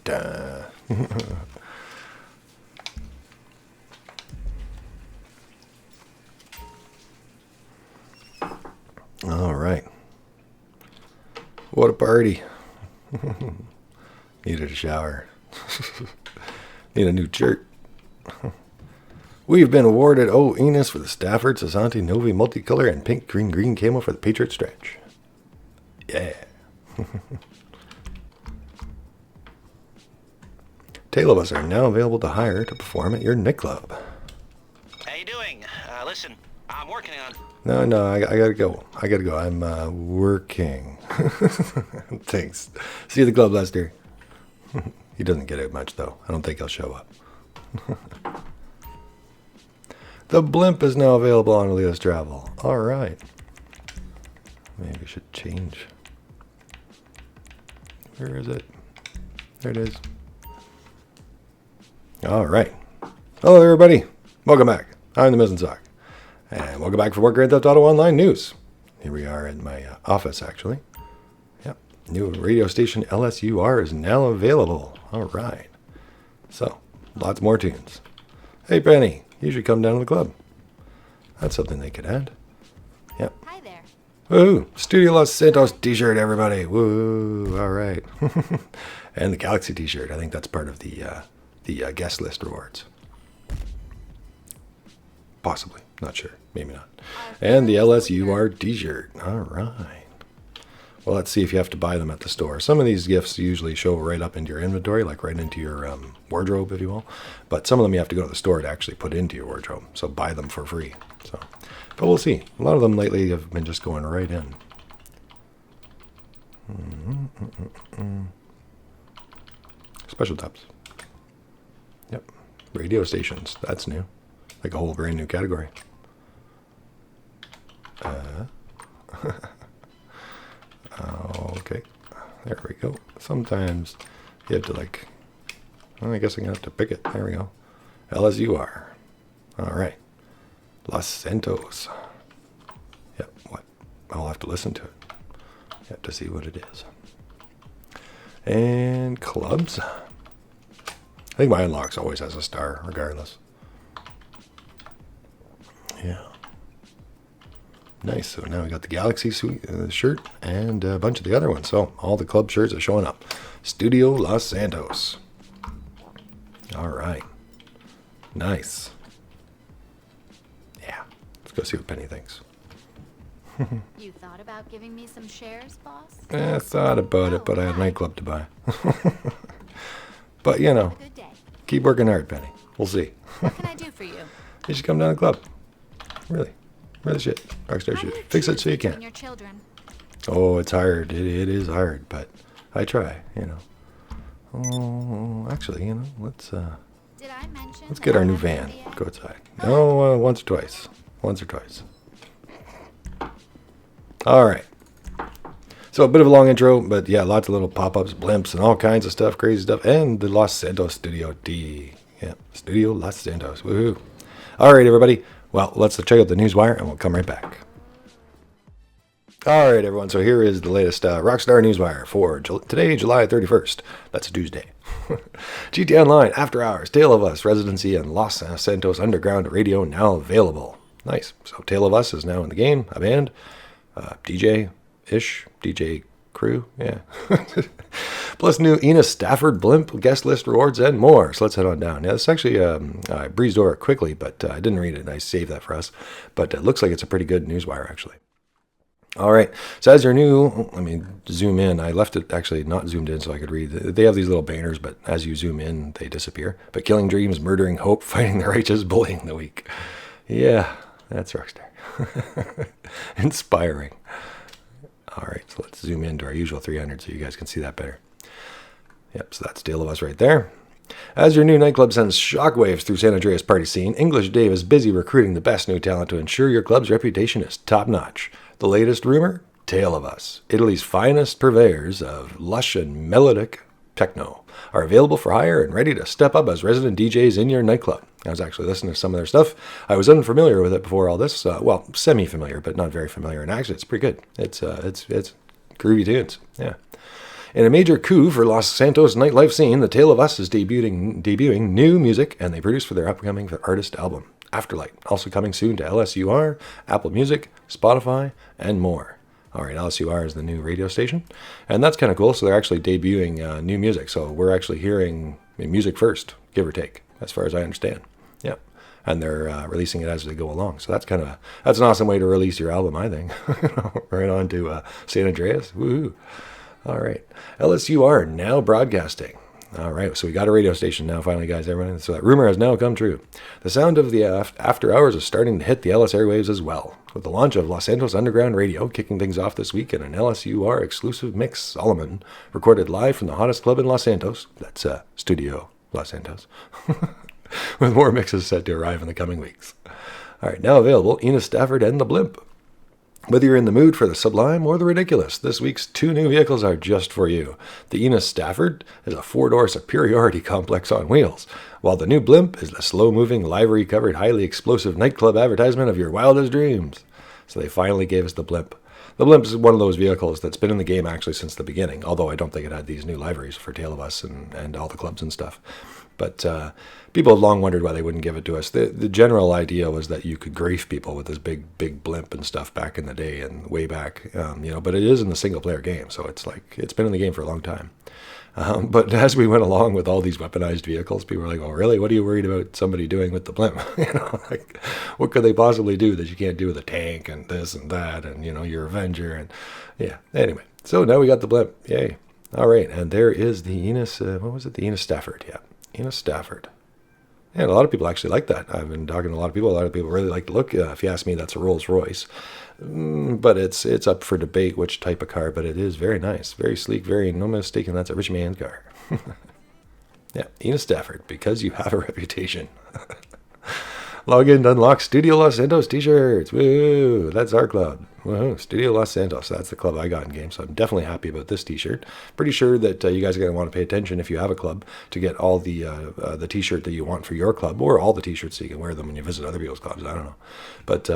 dun. All right. What a party. Needed a shower. Need a new shirt. We've been awarded Enus for the Stafford, Sasante, Novi, multicolor, and pink, green, green camo for the Patriot stretch. Yeah. Tale of Us are now available to hire to perform at your nightclub. How you doing? Listen, I'm working on... No, I gotta go. I'm working. Thanks. See you at the club, Lester. He doesn't get it much, though. I don't think he'll show up. The Blimp is now available on Leo's Travel. All right. Maybe we should change. Where is it? There it is. All right. Hello, everybody. Welcome back. I'm the Mizzensock. And welcome back for more Grand Theft Auto Online news. Here we are in my office, actually. Yep. New radio station LSUR is now available. All right. So, lots more tunes. Hey, Penny. You should come down to the club. That's something they could add. Yep. Hi there. Woo! Studio Los Santos t-shirt, everybody. Woo! All right. And the Galaxy t-shirt. I think that's part of the guest list rewards. Possibly. Not sure. Maybe not. And the LSUR t-shirt. All right. Well, let's see if you have to buy them at the store. Some of these gifts usually show right up into your inventory, like right into your wardrobe, if you will. But some of them you have to go to the store to actually put into your wardrobe. So buy them for free. So, but we'll see. A lot of them lately have been just going right in. Special tabs. Yep. Radio stations. That's new. Like a whole brand new category. Okay. There we go. Sometimes you have to well, I guess I'm going to have to pick it. There we go. LSUR. All right. Los Santos. Yep. What? I'll have to listen to it. Yep, to see what it is. And clubs. I think my unlocks always has a star, regardless. Yeah. Nice. So now we got the Galaxy shirt and a bunch of the other ones. So all the club shirts are showing up. Studio Los Santos. All right. Nice. Yeah. Let's go see what Penny thinks. You thought about giving me some shares, boss? I thought about it, but I had a nightclub to buy. But, you know, Good day. keep working hard, Penny. We'll see. What can I do for you? You should come down to the club. Really. Really shit. Rockstar How do shit. you Fix it choose so you between can. Your children? Oh, it's hard. It is hard, but I try, you know. Oh, actually, you know, let's Did I mention get our that new I van. have an Go outside. No, once or twice. Once or twice. All right. So a bit of a long intro, but yeah, lots of little pop-ups, blimps, and all kinds of stuff, crazy stuff, and the Los Santos Studio D. Yeah, Studio Los Santos. Woohoo! All right, everybody. Well, let's check out the Newswire, and we'll come right back. All right, everyone. So here is the latest Rockstar Newswire for today, July 31st. That's a Tuesday. GTAOnline, After Hours, Tale of Us, Residency, and Los Santos Underground Radio now available. Nice. So Tale of Us is now in the game, a band, DJ-ish, DJ crew, yeah. Plus new Enus Stafford, Blimp, guest list rewards, and more. So let's head on down. Yeah, this actually, I breezed over it quickly, but I didn't read it. I saved that for us. But it looks like it's a pretty good Newswire, actually. All right. So as you're new, let me zoom in. I left it actually not zoomed in so I could read. They have these little banners, but as you zoom in, they disappear. But killing dreams, murdering hope, fighting the righteous, bullying the weak. Yeah, that's Rockstar. Inspiring. All right, so let's zoom into our usual 300 so you guys can see that better. Yep, so that's Tale of Us right there. As your new nightclub sends shockwaves through San Andreas party scene, English Dave is busy recruiting the best new talent to ensure your club's reputation is top-notch. The latest rumor? Tale of Us. Italy's finest purveyors of lush and melodic techno are available for hire and ready to step up as resident DJs in your nightclub. I was actually listening to some of their stuff. I was unfamiliar with it before all this. Well, semi-familiar, but not very familiar. And actually, it's pretty good. It's groovy tunes. Yeah. In a major coup for Los Santos nightlife scene, the Tale of Us is debuting new music, and they produce for their upcoming artist album, Afterlight, also coming soon to LSUR, Apple Music, Spotify, and more. All right, LSUR is the new radio station, and that's kind of cool. So they're actually debuting new music. So we're actually hearing music first, give or take, as far as I understand. Yeah, and they're releasing it as they go along. So that's an awesome way to release your album, I think. Right on to San Andreas. Woohoo! All right, LSUR now broadcasting. All right, so we got a radio station now, finally, guys. Everyone, so that rumor has now come true. The sound of the after hours is starting to hit the LS airwaves as well, with the launch of Los Santos Underground Radio kicking things off this week in an LSUR exclusive mix. Solomon recorded live from the hottest club in Los Santos. That's Studio Los Santos, with more mixes set to arrive in the coming weeks. All right, now available, Enus Stafford and the Blimp. Whether you're in the mood for the sublime or the ridiculous, this week's two new vehicles are just for you. The Enus Stafford is a four-door superiority complex on wheels, while the new Blimp is the slow-moving, livery-covered, highly explosive nightclub advertisement of your wildest dreams. So they finally gave us the Blimp. The Blimp is one of those vehicles that's been in the game actually since the beginning, although I don't think it had these new liveries for Tale of Us and all the clubs and stuff. But people have long wondered why they wouldn't give it to us. The general idea was that you could grief people with this big Blimp and stuff back in the day and way back, but it is in the single-player game, so it's been in the game for a long time. But as we went along with all these weaponized vehicles, people were like, "Oh, really? What are you worried about somebody doing with the Blimp? What could they possibly do that you can't do with a tank and this and that and, your Avenger?" And yeah, anyway. So now we got the Blimp. Yay. All right, and there is the Enus, the Enus Stafford. Yeah, Enus Stafford. And a lot of people actually like that. I've been talking to a lot of people. A lot of people really like the look. If you ask me, that's a Rolls Royce. But it's up for debate which type of car, but it is very nice, very sleek, no mistaking, that's a rich man's car. Yeah, Enus Stafford, because you have a reputation. Log in to unlock Studio Los Santos t-shirts. Woo! That's our club. Woohoo! Studio Los Santos. That's the club I got in game, so I'm definitely happy about this t-shirt. Pretty sure that you guys are going to want to pay attention if you have a club to get all the t-shirt that you want for your club, or all the t-shirts so you can wear them when you visit other people's clubs. I don't know. But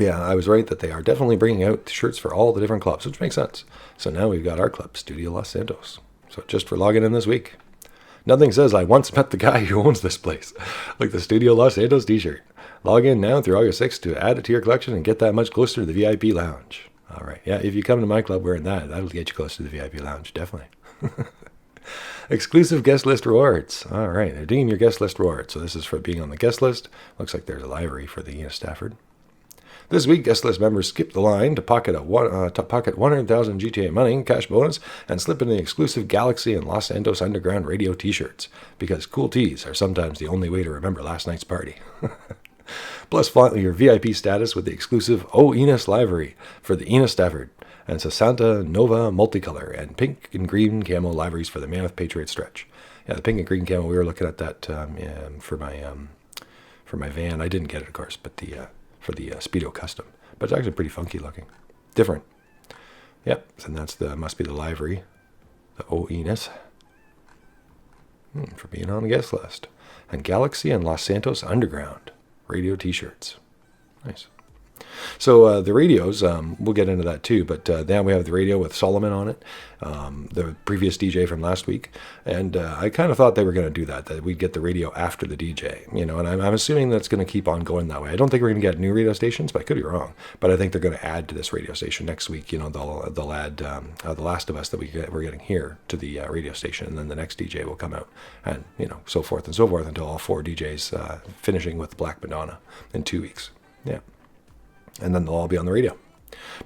yeah, I was right that they are definitely bringing out shirts for all the different clubs, which makes sense. So now we've got our club, Studio Los Santos. So just for logging in this week. Nothing says I once met the guy who owns this place, like the Studio Los Santos t-shirt. Log in now through August 6th to add it to your collection and get that much closer to the VIP lounge. All right, yeah, if you come to my club wearing that'll get you close to the VIP lounge, definitely. Exclusive guest list rewards. All right, redeem your guest list reward. So this is for being on the guest list. Looks like there's a livery for the Enus Stafford. This week, guest list members skip the line to pocket 100,000 GTA money cash bonus and slip in the exclusive Galaxy and Los Santos Underground Radio t-shirts, because cool tees are sometimes the only way to remember last night's party. Plus, flaunt your VIP status with the exclusive Enus livery for the Enus Stafford and Santa Nova multicolor and pink and green camo liveries for the Mammoth Patriot stretch. Yeah, the pink and green camo, we were looking at that for my van. I didn't get it, of course, but for the Speedo Custom. But it's actually pretty funky looking. Different. Yep, and that's must be the livery. The Enus. For being on the guest list. And Galaxy and Los Santos Underground radio t-shirts. Nice. So the radios, we'll get into that too, but then we have the radio with Solomon on it, the previous DJ from last week, and I kind of thought they were going to do that we'd get the radio after the DJ, and I'm assuming that's going to keep on going that way. I don't think we're going to get new radio stations, but I could be wrong, but I think they're going to add to this radio station next week. They'll add The Last of Us that we're getting here to the radio station, and then the next DJ will come out, and so forth and so forth until all four DJs finishing with Black Madonna in 2 weeks. Yeah. And then they'll all be on the radio.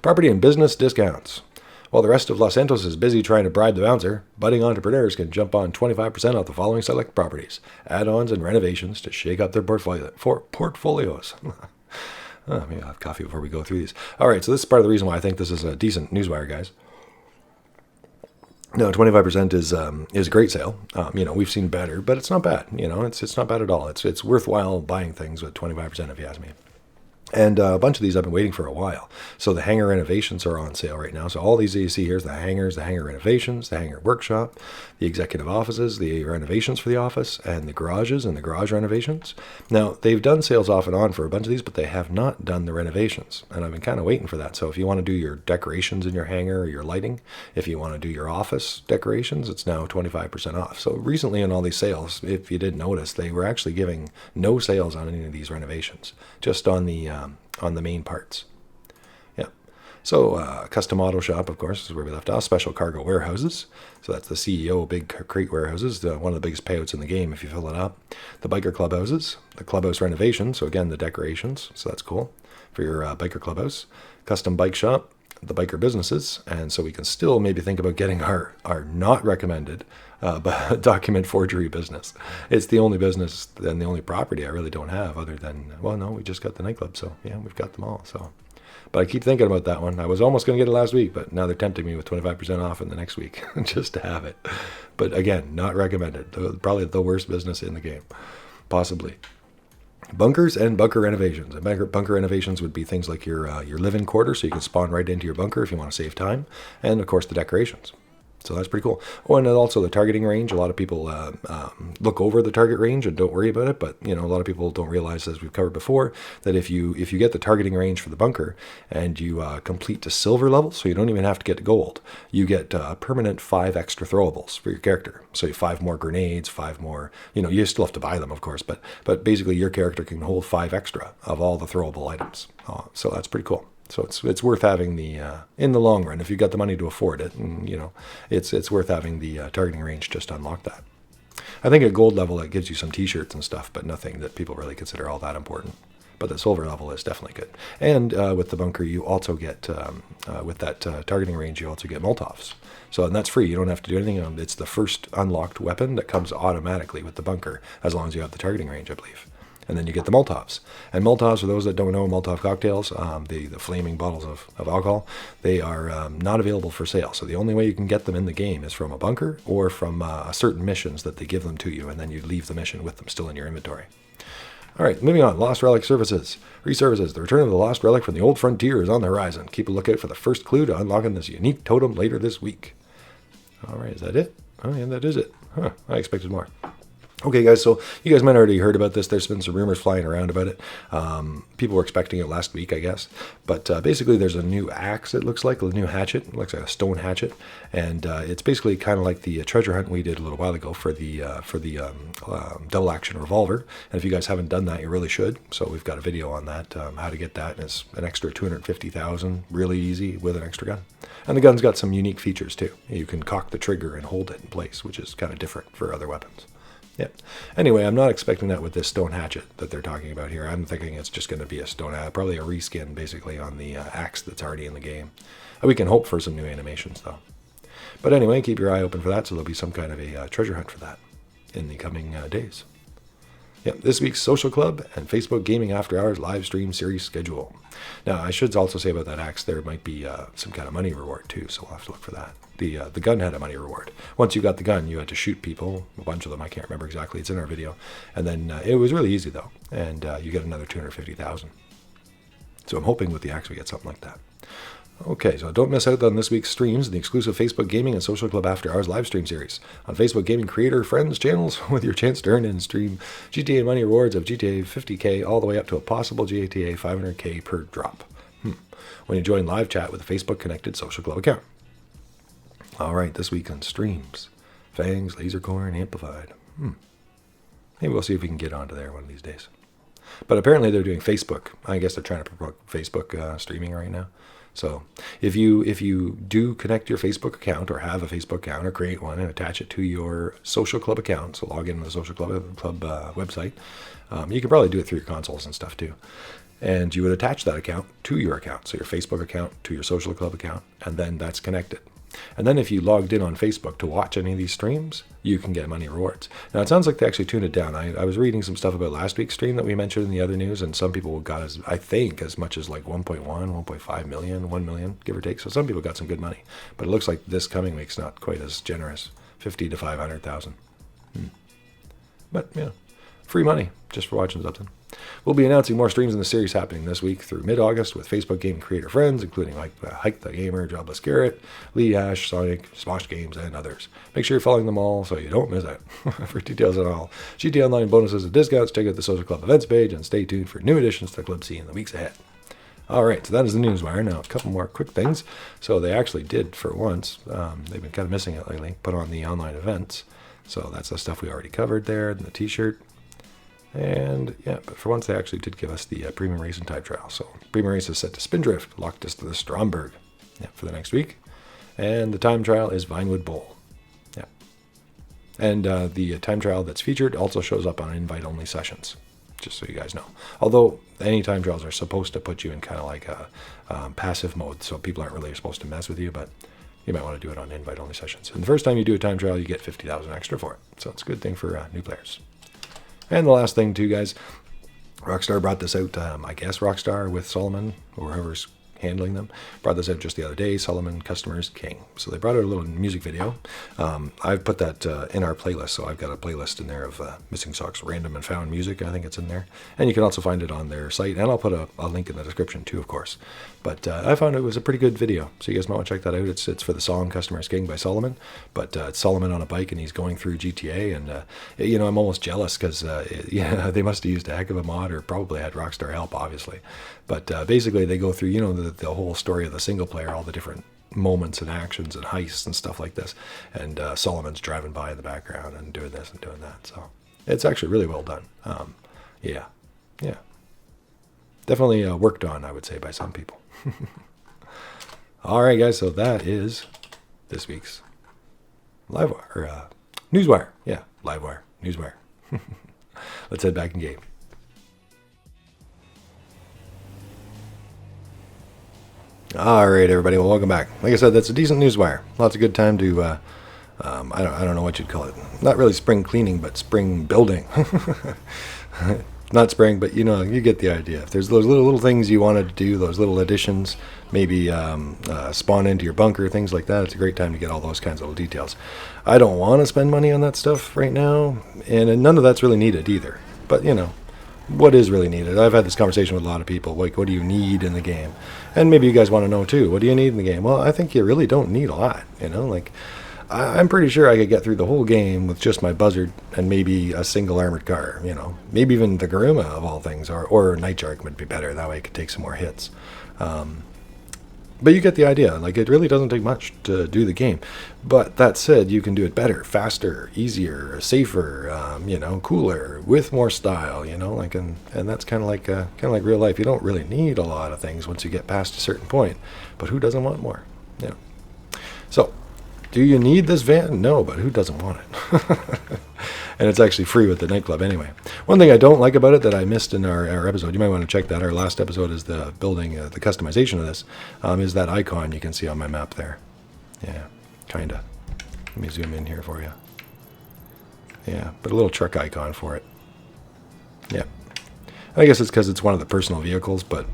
Property and business discounts. While the rest of Los Santos is busy trying to bribe the bouncer, budding entrepreneurs can jump on 25% off the following select properties, add-ons, and renovations to shake up their portfolios. Maybe I'll have coffee before we go through these. All right, so this is part of the reason why I think this is a decent Newswire, guys. No, 25% is a great sale. We've seen better, but it's not bad. It's not bad at all. It's worthwhile buying things with 25%, if you ask me. And a bunch of these I've been waiting for a while. So the Hangar Renovations are on sale right now. So all these that you see here is the Hangars, the Hangar Renovations, the Hangar Workshop, the Executive Offices, the Renovations for the office, and the Garages and the Garage Renovations. Now, they've done sales off and on for a bunch of these, but they have not done the renovations. And I've been kind of waiting for that. So if you want to do your decorations in your hangar or your lighting, if you want to do your office decorations, it's now 25% off. So recently in all these sales, if you didn't notice, they were actually giving no sales on any of these renovations, just on the main parts. Yeah. So custom auto shop, of course, is where we left off. Special cargo warehouses. So that's the CEO big crate warehouses, one of the biggest payouts in the game if you fill it up. The biker clubhouses, the clubhouse renovation. So again, the decorations. So that's cool for your biker clubhouse. Custom bike shop, the biker businesses. And so we can still maybe think about getting our not recommended document forgery business. It's the only business and the only property I really don't have other than, well, no, we just got the nightclub. So yeah, we've got them all. So, but I keep thinking about that one. I was almost going to get it last week, but now they're tempting me with 25% off in the next week just to have it. But again, not recommended. Probably the worst business in the game, possibly. Bunkers and bunker renovations. And bunker renovations would be things like your live-in quarter, so you can spawn right into your bunker if you want to save time, and of course the decorations. So that's pretty cool. Oh, and then also the targeting range. A lot of people look over the target range and don't worry about it, but a lot of people don't realize, as we've covered before, that if you get the targeting range for the bunker and you complete to silver level, so you don't even have to get to gold, you get permanent 5 extra throwables for your character. So 5 more grenades, 5 more. You still have to buy them, of course, but basically your character can hold 5 extra of all the throwable items. So that's pretty cool. So it's worth having the in the long run if you've got the money to afford it, and it's worth having the targeting range just to unlock that. I think at gold level it gives you some T-shirts and stuff, but nothing that people really consider all that important. But the silver level is definitely good. And with the bunker, you also get with that targeting range, you also get Molotovs. And that's free. You don't have to do anything. It's the first unlocked weapon that comes automatically with the bunker, as long as you have the targeting range, I believe. And then you get the Molotovs. And Molotovs, for those that don't know, Molotov cocktails, the flaming bottles of alcohol, they are not available for sale. So the only way you can get them in the game is from a bunker or from certain missions that they give them to you, and then you leave the mission with them still in your inventory. All right, moving on. Lost Relic Resurfaces. The return of the Lost Relic from the Old Frontier is on the horizon. Keep a lookout for the first clue to unlocking this unique totem later this week. All right, is that it? Oh, yeah, that is it. Huh, I expected more. Okay, guys, so you guys might have already heard about this. There's been some rumors flying around about it. People were expecting it last week, I guess. But basically, there's a new axe, it looks like, a new hatchet. It looks like a stone hatchet. And it's basically kind of like the treasure hunt we did a little while ago for the double-action revolver. And if you guys haven't done that, you really should. So we've got a video on that, how to get that. And it's an extra 250,000, really easy with an extra gun. And the gun's got some unique features, too. You can cock the trigger and hold it in place, which is kind of different for other weapons. Yeah. Anyway, I'm not expecting that with this stone hatchet that they're talking about here. I'm thinking it's just going to be a stone hatchet, probably a reskin, basically, on the axe that's already in the game. We can hope for some new animations, though. But anyway, keep your eye open for that, so there'll be some kind of a treasure hunt for that in the coming days. Yep, this week's Social Club and Facebook Gaming After Hours live stream series schedule. Now, I should also say about that axe, there might be some kind of money reward, too, so we'll have to look for that. The gun had a money reward. Once you got the gun, you had to shoot people, a bunch of them, I can't remember exactly, it's in our video. And then it was really easy, though, and you get another 250,000. So I'm hoping with the axe we get something like that. Okay, so don't miss out on this week's streams in the exclusive Facebook Gaming and Social Club After Hours live stream series on Facebook Gaming Creator Friends channels with your chance to earn and stream GTA money rewards of GTA 50K all the way up to a possible GTA 500K per drop. When you join live chat with a Facebook connected Social Club account. All right, this week on streams, Fangs, Lasercorn, Amplified. Maybe we'll see if we can get onto there one of these days. But apparently they're doing Facebook. I guess they're trying to promote Facebook streaming right now. So if you do connect your Facebook account or have a Facebook account or create one and attach it to your Social Club account, so log into the Social Club website, you can probably do it through your consoles and stuff too. And you would attach that account to your account, so your Facebook account to your Social Club account, and then that's connected. And then if you logged in on Facebook to watch any of these streams, you can get money rewards. Now, it sounds like they actually tuned it down. I was reading some stuff about last week's stream that we mentioned in the other news, and some people got, as much as like 1.1, 1.5 million, 1 million, give or take. So some people got some good money. But it looks like this coming week's not quite as generous, 50 to 500,000. But, yeah, free money just for watching something. We'll be announcing more streams in the series happening this week through mid-August with Facebook gaming creator friends, including like Hike the Gamer, Jobless Garrett, Lee Ash, Sonic, Smosh Games, and others. Make sure you're following them all so you don't miss out. For details on all GTAOnline bonuses and discounts, check out the Social Club events page and stay tuned for new additions to the Club scene in the weeks ahead. Alright, so that is the Newswire. Now, a couple more quick things. So they actually did, for once, they've been kind of missing it lately, put on the online events. So that's the stuff we already covered there, and the t-shirt. And yeah, but for once they actually did give us the Premium Race and Time Trial. So Premium Race is set to Spindrift, locked us to the Stromberg for the next week. And the Time Trial is Vinewood Bowl. Yeah. And the Time Trial that's featured also shows up on invite-only sessions, just so you guys know. Although any Time Trials are supposed to put you in kind of like a passive mode, so people aren't really supposed to mess with you, but you might want to do it on invite-only sessions. And the first time you do a Time Trial, you get 50,000 extra for it. So it's a good thing for new players. And the last thing, too, guys, Rockstar brought this out, I guess Rockstar with Solomon, or whoever's handling them, brought this out just the other day, Solomon Customers King. So they brought out a little music video. I've put that in our playlist, so I've got a playlist in there of Missing Socks Random and Found Music. I think it's in there. And you can also find it on their site, and I'll put a link in the description, too, of course. But I found it was a pretty good video, so you guys might want to check that out. It's for the song Customers King by Solomon, but it's Solomon on a bike, and he's going through GTA, and, you know, I'm almost jealous, because, yeah, they must have used a heck of a mod, or probably had Rockstar help, obviously. But basically, they go through, you know, the whole story of the single player, all the different moments and actions and heists and stuff like this, and Solomon's driving by in the background and doing this and doing that, so it's actually really well done. Yeah, definitely worked on, I would say, by some people. All right, guys, so that is this week's Livewire, or Newswire. Yeah, Livewire, Newswire. Let's head back in game. All right, everybody. Well, welcome back. Like I said, that's a decent Newswire. Lots of good time to, I don't know what you'd call it. Not really spring cleaning, but spring building. Not spring, but you know, you get the idea. If there's those little things you wanted to do, those little additions, maybe spawn into your bunker, things like that, it's a great time to get all those kinds of little details. I don't want to spend money on that stuff right now, and none of that's really needed either. But, you know, what is really needed? I've had this conversation with a lot of people, like, what do you need in the game? And maybe you guys want to know, too, what do you need in the game? Well, I think you really don't need a lot, you know, like, I'm pretty sure I could get through the whole game with just my buzzard and maybe a single armored car, you know, maybe even the Garuma of all things, or Night Shark would be better. That way I could take some more hits. But you get the idea. Like, it really doesn't take much to do the game. But that said, you can do it better, faster, easier, safer, you know, cooler, with more style, you know, like, and that's kind of like real life. You don't really need a lot of things once you get past a certain point. But who doesn't want more? Yeah. So, do you need this van? No, but who doesn't want it? And it's actually free with the nightclub anyway. One thing I don't like about it that I missed in our episode, you might want to check that. Our last episode is the building, the customization of this, is that icon you can see on my map there. Yeah, kind of. Let me zoom in here for you. Yeah, but a little truck icon for it. Yeah. I guess it's because it's one of the personal vehicles, but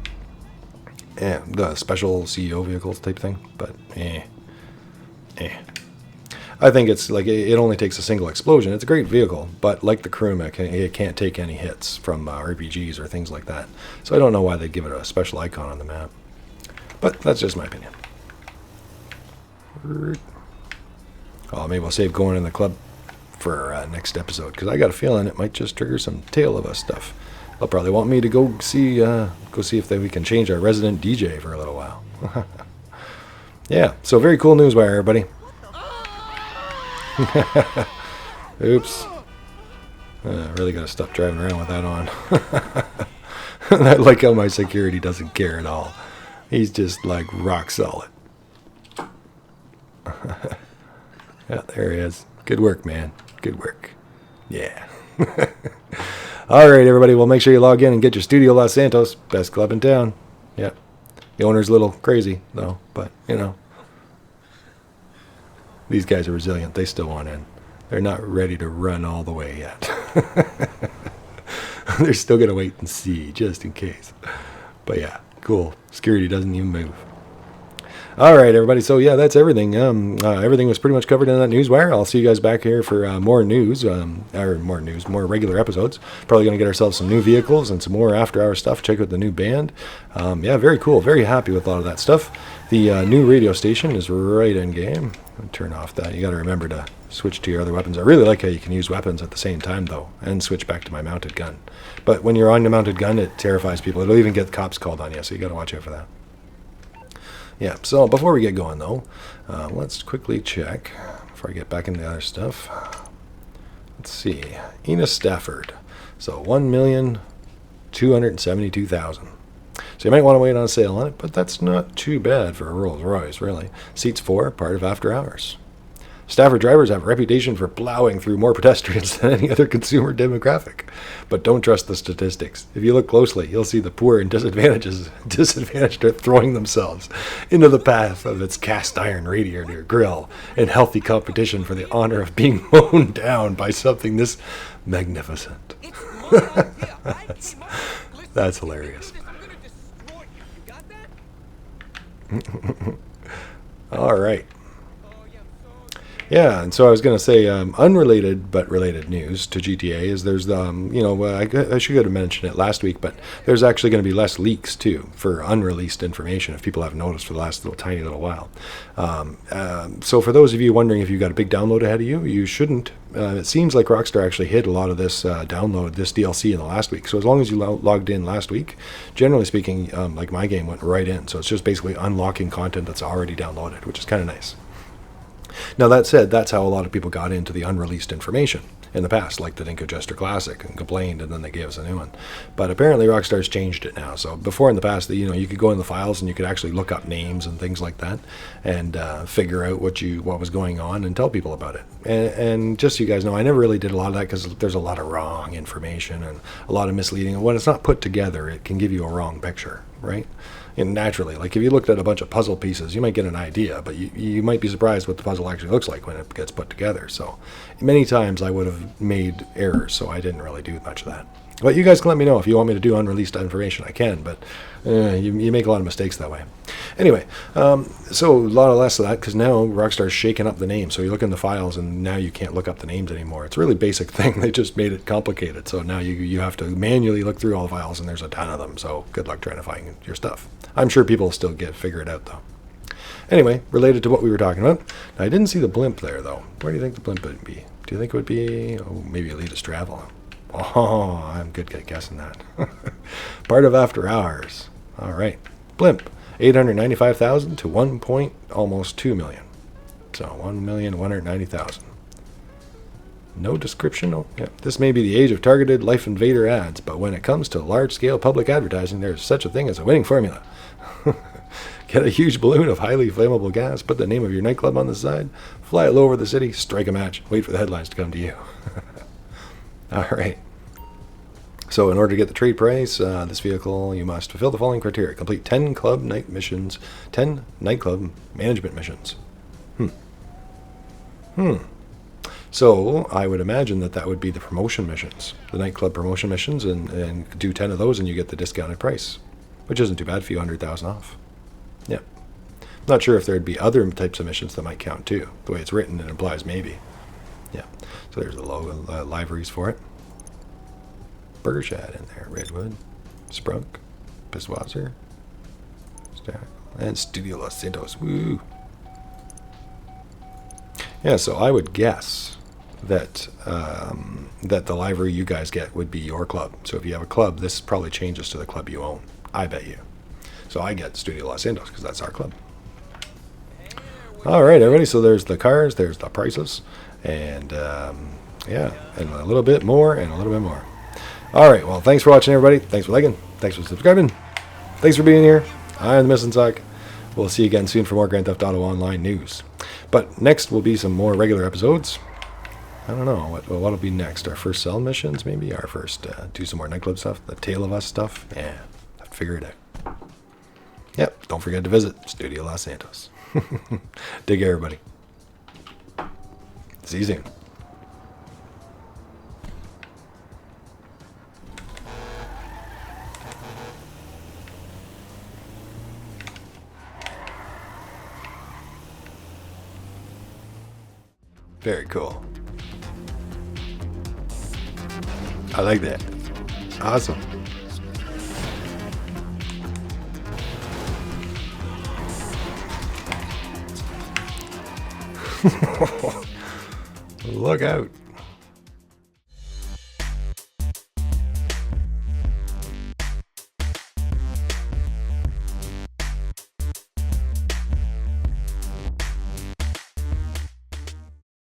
yeah, the special CEO vehicles type thing, but I think it's like it only takes a single explosion. It's a great vehicle, but like the Kuruma, it can't take any hits from RPGs or things like that. So I don't know why they give it a special icon on the map. But that's just my opinion. Oh, maybe we'll save going in the club for next episode, because I got a feeling it might just trigger some Tale of Us stuff. They'll probably want me to go see if we can change our resident DJ for a little while. Yeah, so very cool Newswire, everybody. Oops. I really got to stop driving around with that on. I like how my security doesn't care at all. He's just like rock solid. Yeah, there he is. Good work, man. Good work. Yeah. All right, everybody. Well, make sure you log in and get your Studio Los Santos. Best club in town. Yeah. The owner's a little crazy, though, but, you know. These guys are resilient. They still want in. They're not ready to run all the way yet. They're still going to wait and see, just in case. But yeah, cool. Security doesn't even move. All right, everybody. So yeah, that's everything. Everything was pretty much covered in that Newswire. I'll see you guys back here for more news, more regular episodes. Probably going to get ourselves some new vehicles and some more after-hour stuff. Check out the new band. Yeah, very cool. Very happy with a lot of that stuff. The new radio station is right in game. Turn off that. You got to remember to switch to your other weapons. I really like how you can use weapons at the same time, though, and switch back to my mounted gun. But when you're on the mounted gun, it terrifies people. It'll even get the cops called on you, so you got to watch out for that. Yeah, so before we get going, though, let's quickly check, before I get back into the other stuff. Let's see. Enus Stafford. So 1,272,000. So you might want to wait on a sale on it, but that's not too bad for a Rolls Royce, really. Seats 4, part of After Hours. Stafford drivers have a reputation for plowing through more pedestrians than any other consumer demographic. But don't trust the statistics. If you look closely, you'll see the poor and disadvantaged are throwing themselves into the path of its cast iron radiator grill in healthy competition for the honor of being mown down by something this magnificent. That's hilarious. All right. Yeah, and so I was going to say, unrelated but related news to GTA is there's, I should have mentioned it last week, but there's actually going to be less leaks, too, for unreleased information, if people haven't noticed for the last tiny little while. So for those of you wondering if you've got a big download ahead of you, you shouldn't. It seems like Rockstar actually hid a lot of this download, this DLC in the last week. So as long as you logged in last week, generally speaking, like my game went right in. So it's just basically unlocking content that's already downloaded, which is kind of nice. Now, that said, that's how a lot of people got into the unreleased information in the past, like the Dinko Jester Classic, and complained, and then they gave us a new one. But apparently Rockstar's changed it now. So before in the past, you could go in the files and you could actually look up names and things like that and figure out what was going on and tell people about it. And just so you guys know, I never really did a lot of that because there's a lot of wrong information and a lot of misleading. And when it's not put together, it can give you a wrong picture, right? And naturally, like if you looked at a bunch of puzzle pieces, you might get an idea, but you might be surprised what the puzzle actually looks like when it gets put together. So many times I would have made errors, so I didn't really do much of that. But you guys can let me know if you want me to do unreleased information. I can, but you make a lot of mistakes that way. Anyway, so a lot of less of that because now Rockstar's shaking up the names. So you look in the files and now you can't look up the names anymore. It's a really basic thing. They just made it complicated. So now you have to manually look through all the files and there's a ton of them. So good luck trying to find your stuff. I'm sure people will still figure it out though. Anyway, related to what we were talking about. Now, I didn't see the blimp there though. Where do you think the blimp would be? Do you think it would be, maybe Elitist Travel? Oh, I'm good at guessing that. Part of After Hours. All right. Blimp, 895,000 to almost 2 million. So 1,190,000. No description. Oh, yeah. This may be the age of targeted life invader ads, but when it comes to large-scale public advertising, there's such a thing as a winning formula. Get a huge balloon of highly flammable gas, put the name of your nightclub on the side, fly it low over the city, strike a match, wait for the headlines to come to you. All right. So in order to get the trade price, this vehicle, you must fulfill the following criteria. Complete 10 club night missions, 10 nightclub management missions. So I would imagine that would be the promotion missions, the nightclub promotion missions, and do 10 of those and you get the discounted price, which isn't too bad, a few 100,000 off. Yeah. Not sure if there'd be other types of missions that might count too. The way it's written, it implies maybe. Yeah. So there's the logo, liveries for it. Burger Shad in there. Redwood, Sprunk, Biswasser, and Studio Los Santos. Woo! Yeah, so I would guess that that the livery you guys get would be your club. So if you have a club, this probably changes to the club you own. I bet you. So I get Studio Los Santos because that's our club. All right, everybody. So there's the cars, there's the prices, and yeah, and a little bit more and a little bit more. All right. Well, thanks for watching, everybody. Thanks for liking. Thanks for subscribing. Thanks for being here. I'm the Missing Sock. We'll see you again soon for more Grand Theft Auto Online news. But next will be some more regular episodes. I don't know what'll be next. Our first cell missions, maybe. Our first do some more nightclub stuff. The Tale of Us stuff. Yeah, figure it out. Yep. Don't forget to visit Studio Los Santos. Dig care, everybody. See you soon. Very cool. I like that. Awesome. Look out.